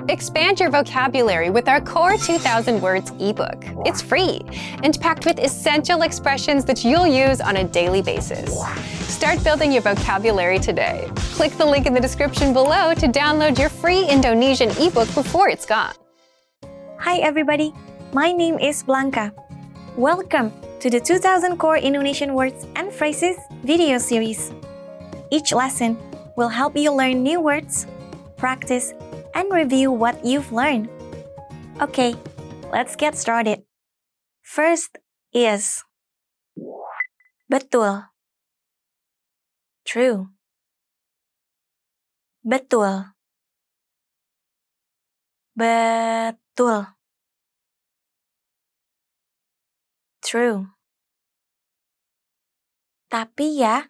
Expand your vocabulary with our Core 2000 Words ebook. It's free and packed with essential expressions that you'll use on a daily basis. Start building your vocabulary today. Click the link in the description below to download your free Indonesian ebook before it's gone. Hi everybody, my name is Blanca. Welcome to the 2000 Core Indonesian Words and Phrases video series. Each lesson will help you learn new words, practice, and review what you've learned. Okay, let's get started. First is betul, true. Betul, betul, true. Tapi ya,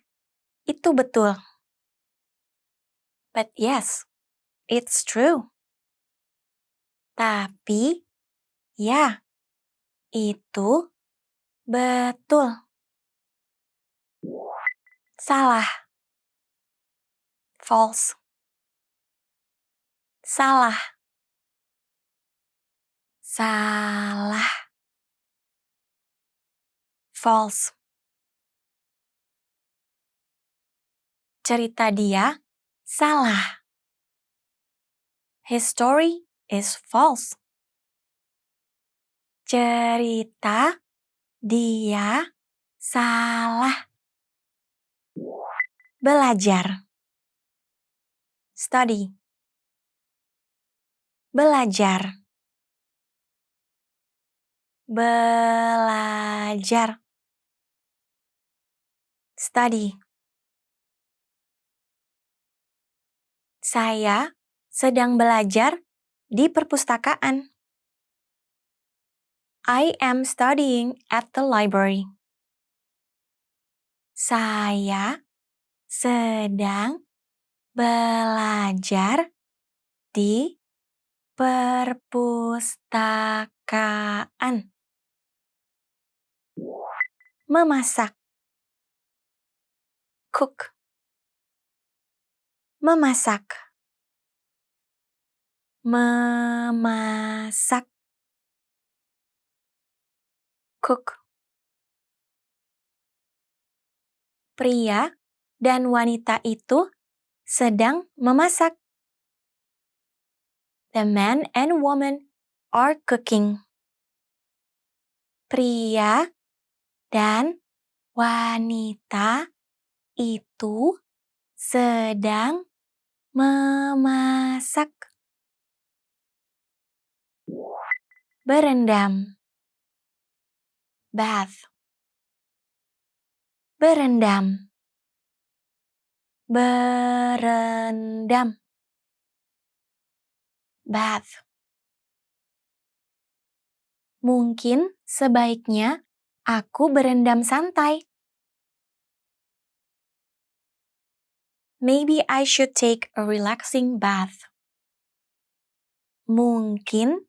itu betul. But yes, it's true. Tapi ya, itu betul. Salah, false. Salah, salah, false. Cerita dia salah. His story is false. Cerita dia salah. Belajar, study. Belajar, belajar. Study. Saya sedang belajar di perpustakaan. I am studying at the library. Saya sedang belajar di perpustakaan. Memasak, cook. Memasak, memasak. Cook. Pria dan wanita itu sedang memasak. The man and woman are cooking. Pria dan wanita itu sedang memasak. Berendam, bath. Berendam, berendam. Bath. Mungkin sebaiknya aku berendam santai. Maybe I should take a relaxing bath. Mungkin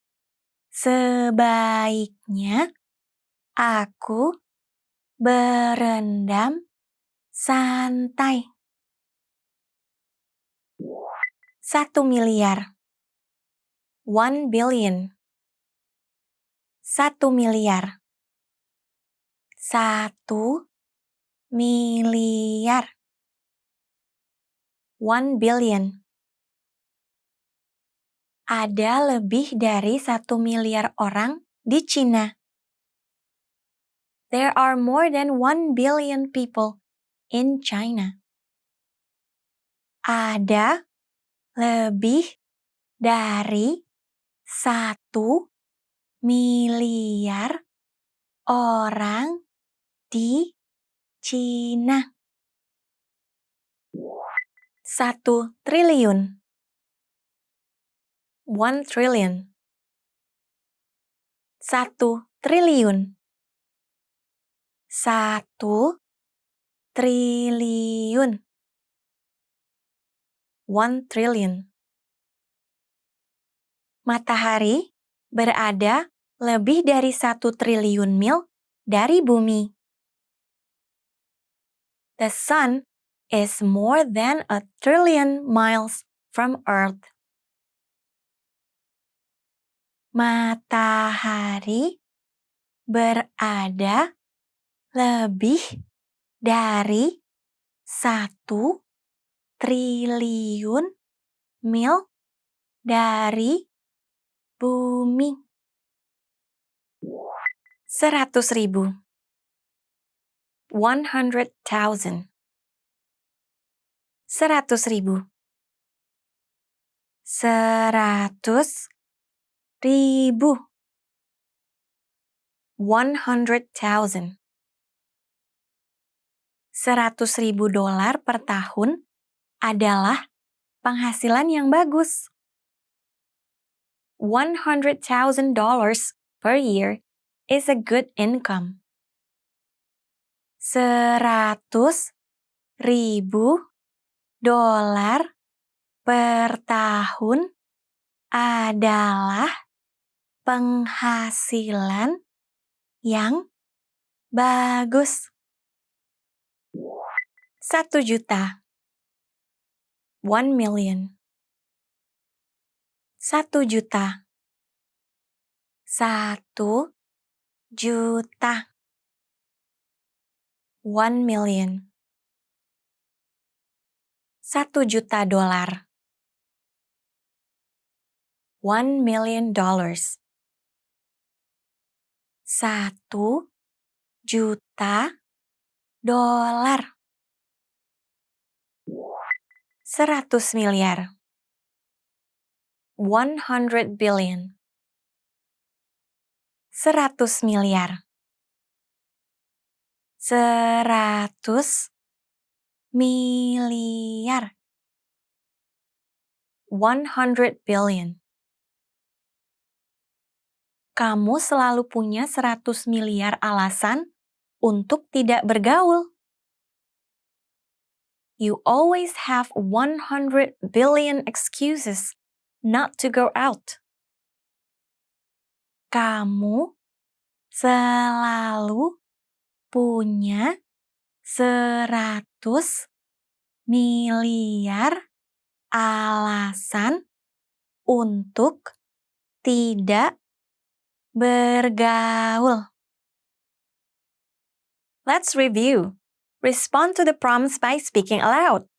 sebaiknya aku berendam santai. 1 miliar. 1 billion. 1 miliar. 1 miliar. 1 billion. Ada lebih dari 1 miliar orang di China. There are more than 1 billion people in China. Ada lebih dari 1 miliar orang di China. 1 triliun. 1 trillion. 1 triliun. 1 triliun. 1 trillion. Matahari berada lebih dari 1 triliun mil dari bumi. The sun is more than 1 trillion miles from Earth. Matahari berada lebih dari 1 triliun mil dari bumi. 100.000. 100,000. 100.000. 100.000. 100,000. $100.000 per tahun adalah penghasilan yang bagus. $100,000 per year is a good income. $100.000 per tahun adalah penghasilan yang bagus. 1 juta. 1 million. 1 juta. 1 juta. 1 million. 1 juta dolar. $1 million. 1 juta dolar. 100 miliar. 100 billion. 100 miliar. 100 miliar. 100 billion. Kamu selalu punya 100 miliar alasan untuk tidak bergaul. You always have 100 billion excuses not to go out. Kamu selalu punya 100 miliar alasan untuk tidak bergaul. Let's review. Respond to the prompts by speaking aloud.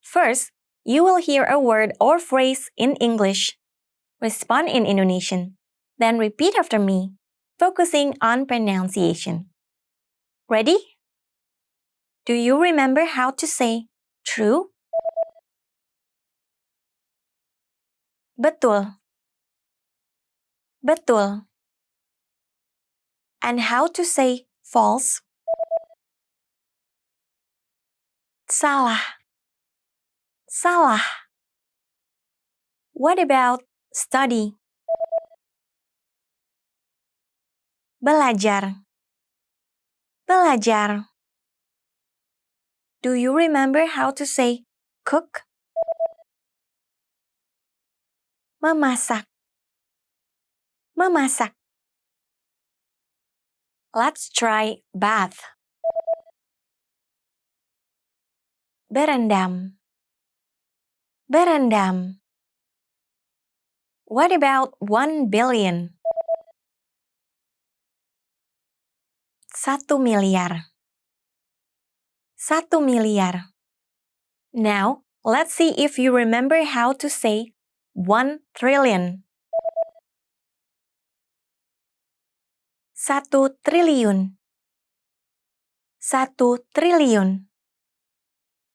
First, you will hear a word or phrase in English. Respond in Indonesian. Then repeat after me, focusing on pronunciation. Ready? Do you remember how to say true? Betul. Betul. And how to say false? Salah. Salah. What about study? Belajar. Belajar. Do you remember how to say cook? Memasak. Memasak. Let's try bath. Berendam. Berendam. What about 1 billion? 1 miliar. 1 miliar. Now, let's see if you remember how to say 1 trillion. 1 triliun. 1 triliun.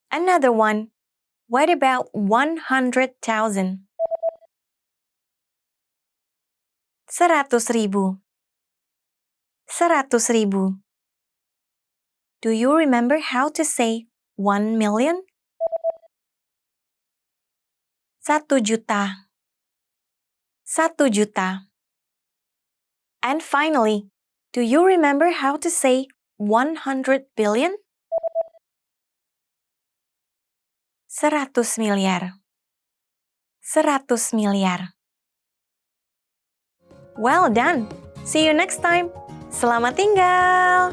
Another one. What about 100,000? 100.000. 100.000. Do you remember how to say 1 million? 1 juta. 1 juta. And finally, do you remember how to say 100 billion? 100 miliar. 100 miliar. Well done! See you next time. Selamat tinggal!